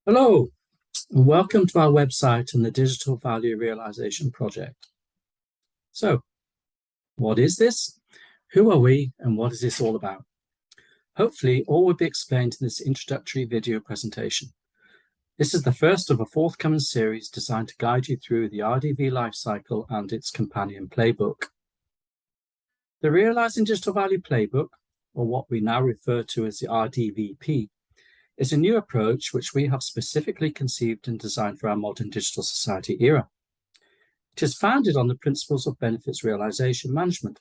Hello, and welcome to our website and the Digital Value Realization Project. So, what is this? Who are we, and what is this all about? Hopefully, all will be explained in this introductory video presentation. This is the first of a forthcoming series designed to guide you through the RDV lifecycle and its companion playbook. The Realising Digital Value Playbook, or what we now refer to as the RDVP, is a new approach which we have specifically conceived and designed for our modern digital society era. It is founded on the principles of benefits realization management,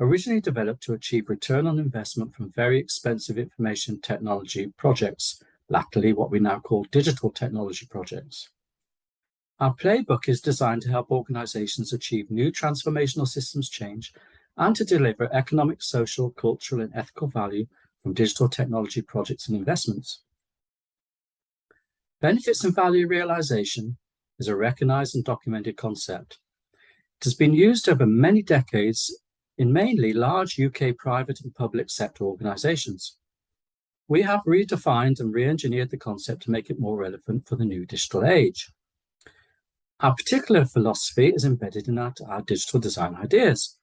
originally developed to achieve return on investment from very expensive information technology projects, latterly what we now call digital technology projects. Our playbook is designed to help organizations achieve new transformational systems change and to deliver economic, social, cultural, and ethical value from digital technology projects and investments. Benefits and value realization is a recognized and documented concept. It has been used over many decades in mainly large UK private and public sector organizations. We have redefined and re-engineered the concept to make it more relevant for the new digital age. Our particular philosophy is embedded in our digital design ideas.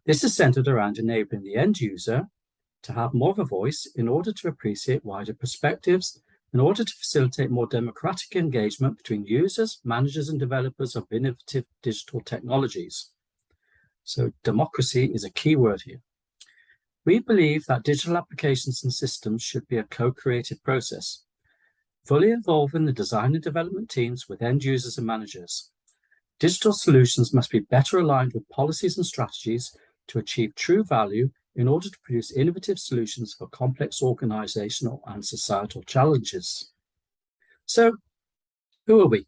This is centered around enabling the end user to have more of a voice in order to appreciate wider perspectives, in order to facilitate more democratic engagement between users, managers, and developers of innovative digital technologies. So democracy is a key word here. We believe that digital applications and systems should be a co-creative process, fully involving the design and development teams with end users and managers. Digital solutions must be better aligned with policies and strategies to achieve true value in order to produce innovative solutions for complex organizational and societal challenges. So, who are we?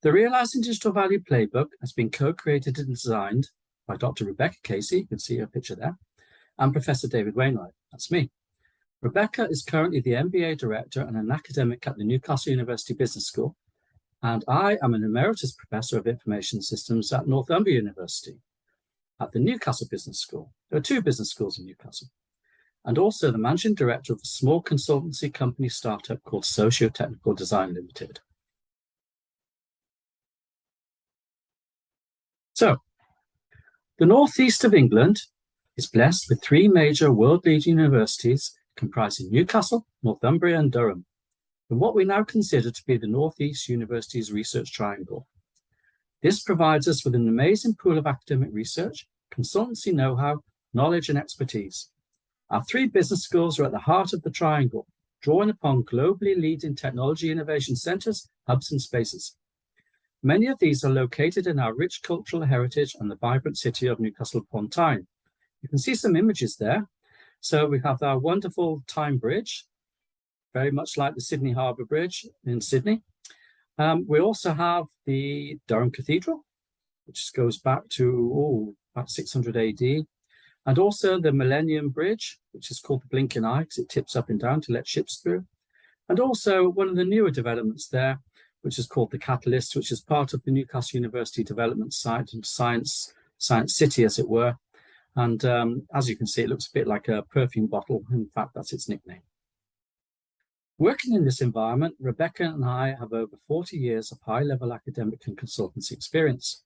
The Realising Digital Value Playbook has been co-created and designed by Dr. Rebecca Casey, you can see her picture there, and Professor David Wainwright, that's me. Rebecca is currently the MBA Director and an academic at the Newcastle University Business School, and I am an Emeritus Professor of Information Systems at Northumbria University, at the Newcastle Business School. There are two business schools in Newcastle. And also the Managing Director of a small consultancy company startup called Socio-Technical Design Limited. So, the northeast of England is blessed with three major world-leading universities comprising Newcastle, Northumbria, and Durham, in what we now consider to be the Northeast Universities Research Triangle. This provides us with an amazing pool of academic research, consultancy know-how, knowledge, and expertise. Our three business schools are at the heart of the triangle, drawing upon globally leading technology innovation centers, hubs, and spaces. Many of these are located in our rich cultural heritage and the vibrant city of Newcastle upon Tyne. You can see some images there. So we have our wonderful Tyne Bridge, very much like the Sydney Harbour Bridge in Sydney. We also have the Durham Cathedral, which goes back to about 600 AD, and also the Millennium Bridge, which is called the Blinking Eye because it tips up and down to let ships through, and also one of the newer developments there, which is called the Catalyst, which is part of the Newcastle University Development Site and Science City, as it were. And as you can see, it looks a bit like a perfume bottle. In fact, that's its nickname. Working in this environment, Rebecca and I have over 40 years of high-level academic and consultancy experience.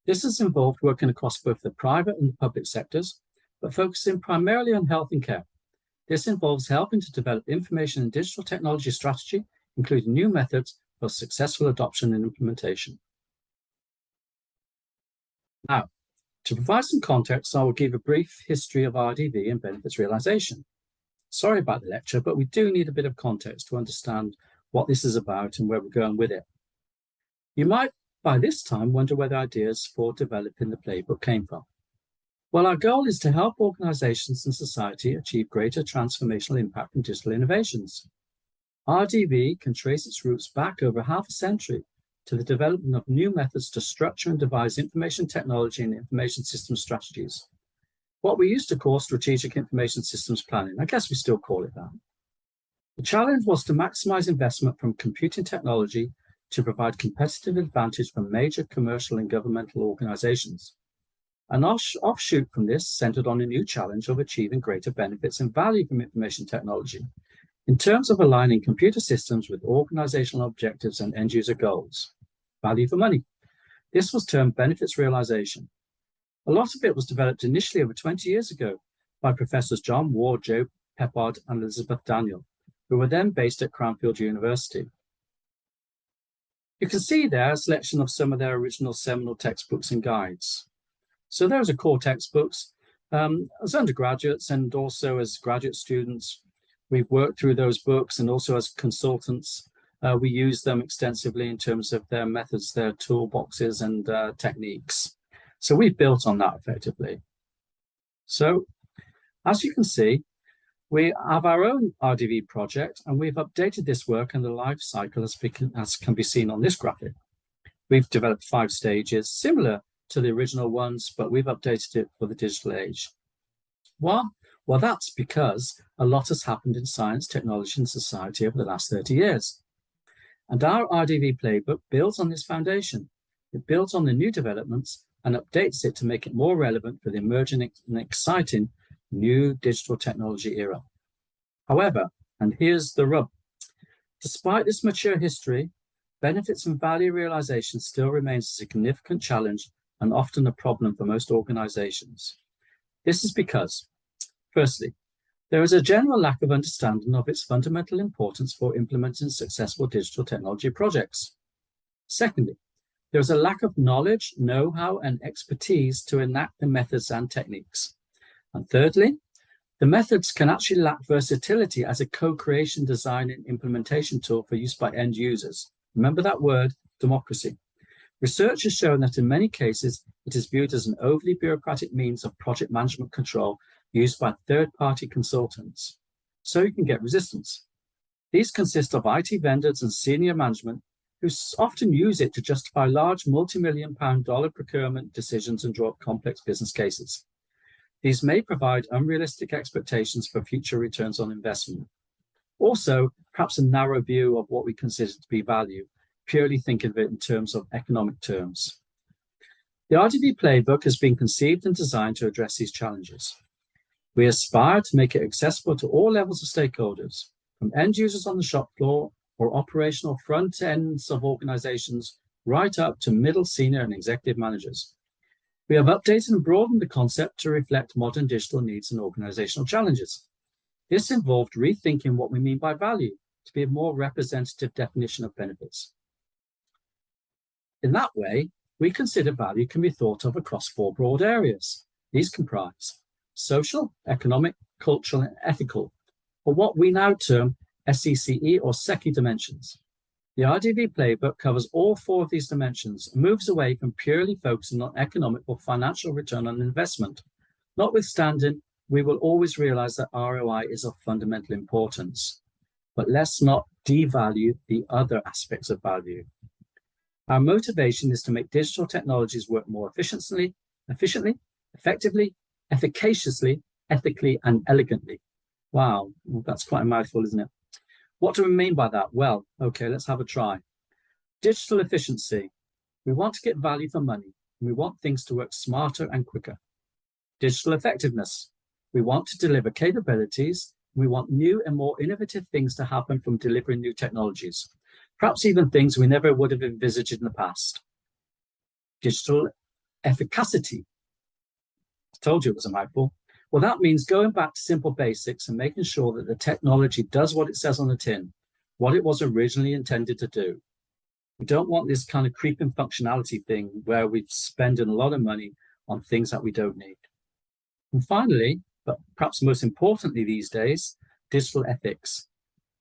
This has involved working across both the private and the public sectors, but focusing primarily on health and care. This involves helping to develop information and digital technology strategy, including new methods for successful adoption and implementation. Now, to provide some context, I will give a brief history of RDV and benefits realization. Sorry about the lecture, but we do need a bit of context to understand what this is about and where we're going with it. You might, by this time, wonder where the ideas for developing the playbook came from. Well, our goal is to help organizations and society achieve greater transformational impact from digital innovations. RDV can trace its roots back over half a century to the development of new methods to structure and devise information technology and information systems strategies. What we used to call strategic information systems planning. I guess we still call it that. The challenge was to maximize investment from computing technology to provide competitive advantage for major commercial and governmental organizations. An offshoot from this centered on a new challenge of achieving greater benefits and value from information technology, in terms of aligning computer systems with organizational objectives and end-user goals. Value for money. This was termed benefits realization. A lot of it was developed initially over 20 years ago by Professors John Ward, Joe Peppard, and Elizabeth Daniel, who were then based at Cranfield University. You can see there a selection of some of their original seminal textbooks and guides. So those are core textbooks. As undergraduates and also as graduate students, we've worked through those books, and also as consultants, we use them extensively in terms of their methods, their toolboxes and techniques. So we've built on that effectively. So as you can see, we have our own RDV project, and we've updated this work and the life cycle as can be seen on this graphic. We've developed 5 stages, similar to the original ones, but we've updated it for the digital age. Well, that's because a lot has happened in science, technology, and society over the last 30 years. And our RDV playbook builds on this foundation. It builds on the new developments and updates it to make it more relevant for the emerging and exciting new digital technology era. However, and here's the rub, despite this mature history, benefits and value realization still remains a significant challenge and often a problem for most organizations. This is because, firstly, there is a general lack of understanding of its fundamental importance for implementing successful digital technology projects. Secondly, there is a lack of knowledge, know-how, and expertise to enact the methods and techniques. And thirdly, the methods can actually lack versatility as a co-creation, design, and implementation tool for use by end users. Remember that word, democracy. Research has shown that in many cases, it is viewed as an overly bureaucratic means of project management control used by third-party consultants. So you can get resistance. These consist of IT vendors and senior management who often use it to justify large multi-million-pound procurement decisions and draw up complex business cases. These may provide unrealistic expectations for future returns on investment. Also, perhaps a narrow view of what we consider to be value, purely thinking of it in terms of economic terms. The RDV playbook has been conceived and designed to address these challenges. We aspire to make it accessible to all levels of stakeholders, from end users on the shop floor or operational front ends of organizations, right up to middle, senior, and executive managers. We have updated and broadened the concept to reflect modern digital needs and organizational challenges. This involved rethinking what we mean by value to be a more representative definition of benefits. In that way, we consider value can be thought of across 4 broad areas. These comprise social, economic, cultural, and ethical, or what we now term SECE or SECI dimensions. The RDV playbook covers all 4 of these dimensions and moves away from purely focusing on economic or financial return on investment. Notwithstanding, we will always realize that ROI is of fundamental importance, but let's not devalue the other aspects of value. Our motivation is to make digital technologies work more efficiently, effectively, efficaciously, ethically, and elegantly. Wow, that's quite a mouthful, isn't it? What do we mean by that? Well, okay, let's have a try. Digital efficiency. We want to get value for money, and we want things to work smarter and quicker. Digital effectiveness. We want to deliver capabilities. We want new and more innovative things to happen from delivering new technologies, perhaps even things we never would have envisaged in the past. Digital efficacy. I told you it was a mouthful. Well, that means going back to simple basics and making sure that the technology does what it says on the tin, what it was originally intended to do. We don't want this kind of creeping functionality thing where we're spending a lot of money on things that we don't need. And finally, but perhaps most importantly these days, digital ethics.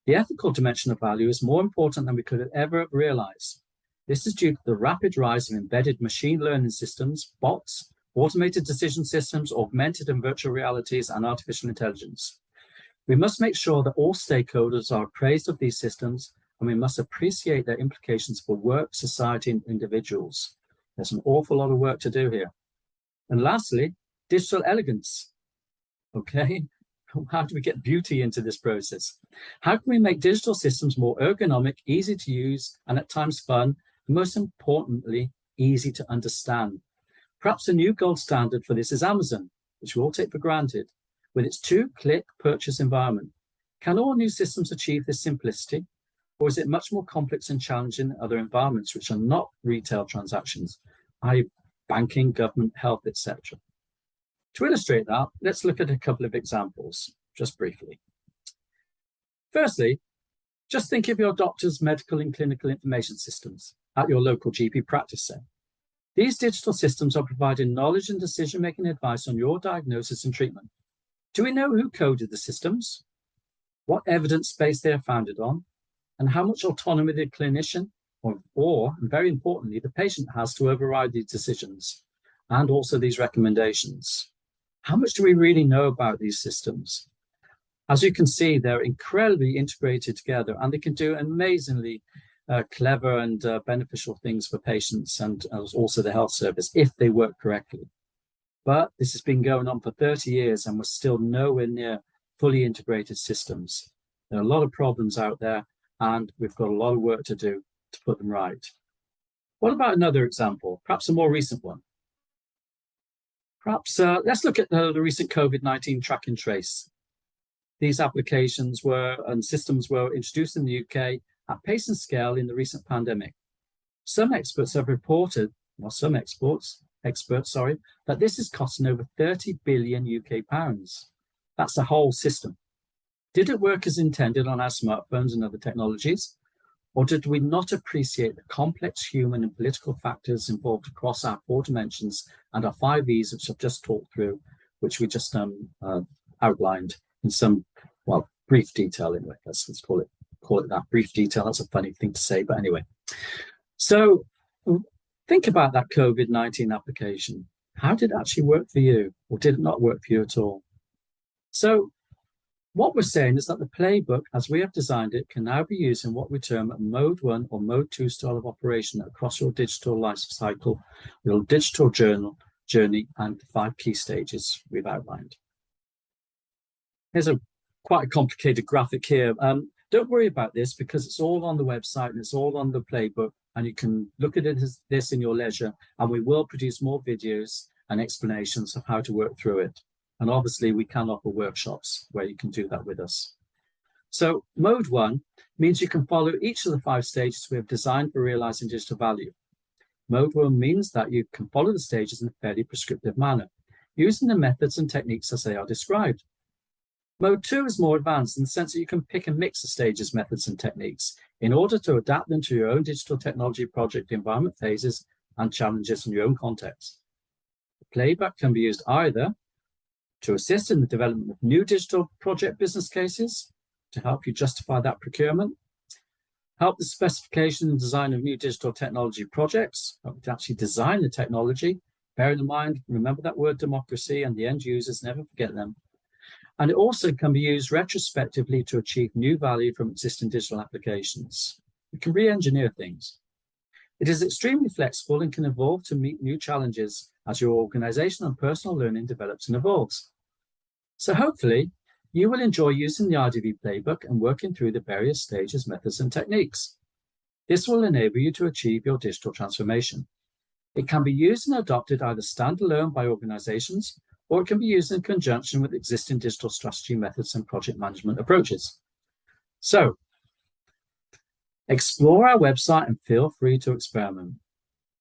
The ethical dimension of value is more important than we could have ever realized. This is due to the rapid rise of embedded machine learning systems, bots, automated decision systems, augmented and virtual realities, and artificial intelligence. We must make sure that all stakeholders are appraised of these systems, and we must appreciate their implications for work, society, and individuals. There's an awful lot of work to do here. And lastly, digital elegance. Okay, how do we get beauty into this process? How can we make digital systems more ergonomic, easy to use, and at times fun, and most importantly, easy to understand? Perhaps a new gold standard for this is Amazon, which we all take for granted, with its 2-click purchase environment. Can all new systems achieve this simplicity, or is it much more complex and challenging in other environments which are not retail transactions, i.e. banking, government, health, etc.? To illustrate that, let's look at a couple of examples, just briefly. Firstly, just think of your doctor's medical and clinical information systems at your local GP practice center. These digital systems are providing knowledge and decision-making advice on your diagnosis and treatment. Do we know who coded the systems, what evidence base they are founded on, and how much autonomy the clinician or, and very importantly, the patient has to override these decisions and also these recommendations? How much do we really know about these systems? As you can see, they're incredibly integrated together, and they can do amazingly clever and beneficial things for patients and also the health service if they work correctly. But this has been going on for 30 years and we're still nowhere near fully integrated systems. There are a lot of problems out there and we've got a lot of work to do to put them right. What about another example, perhaps a more recent one? Perhaps let's look at the recent COVID-19 track and trace. These applications and systems were introduced in the UK at pace and scale in the recent pandemic. Some experts have reported, well, some experts, that this is costing over 30 billion UK pounds. That's the whole system. Did it work as intended on our smartphones and other technologies? Or did we not appreciate the complex human and political factors involved across our 4 dimensions and our 5 E's, which I've just talked through, which we just outlined in some, well, brief detail anyway. Let's call it that, brief detail. That's a funny thing to say, but anyway. So think about that COVID-19 application. How did it actually work for you? Or did it not work for you at all? So what we're saying is that the playbook, as we have designed it, can now be used in what we term a mode 1 or mode 2 style of operation across your digital life cycle, your digital journey, and the 5 key stages we've outlined. Here's quite a complicated graphic here. Don't worry about this because it's all on the website and it's all on the playbook, and you can look at it as this in your leisure, and we will produce more videos and explanations of how to work through it. And obviously we can offer workshops where you can do that with us. So mode 1 means you can follow each of the 5 stages we have designed for realizing digital value. Mode 1 means that you can follow the stages in a fairly prescriptive manner, using the methods and techniques as they are described. Mode 2 is more advanced in the sense that you can pick and mix the stages, methods, and techniques in order to adapt them to your own digital technology project environment phases and challenges in your own context. The playbook can be used either to assist in the development of new digital project business cases, to help you justify that procurement, help the specification and design of new digital technology projects, help you to actually design the technology, bearing in mind, remember that word democracy and the end users, never forget them. And it also can be used retrospectively to achieve new value from existing digital applications. You can re-engineer things. It is extremely flexible and can evolve to meet new challenges as your organization and personal learning develops and evolves. So hopefully, you will enjoy using the RDV playbook and working through the various stages, methods, and techniques. This will enable you to achieve your digital transformation. It can be used and adopted either standalone by organizations, or it can be used in conjunction with existing digital strategy methods and project management approaches. So, explore our website and feel free to experiment.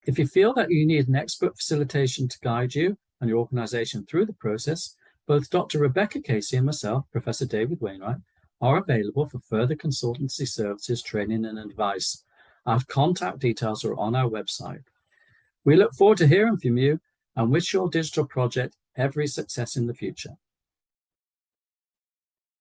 If you feel that you need an expert facilitation to guide you and your organization through the process, both Dr. Rebecca Casey and myself, Professor David Wainwright, are available for further consultancy services, training, and advice. Our contact details are on our website. We look forward to hearing from you and wish your digital project every success in the future.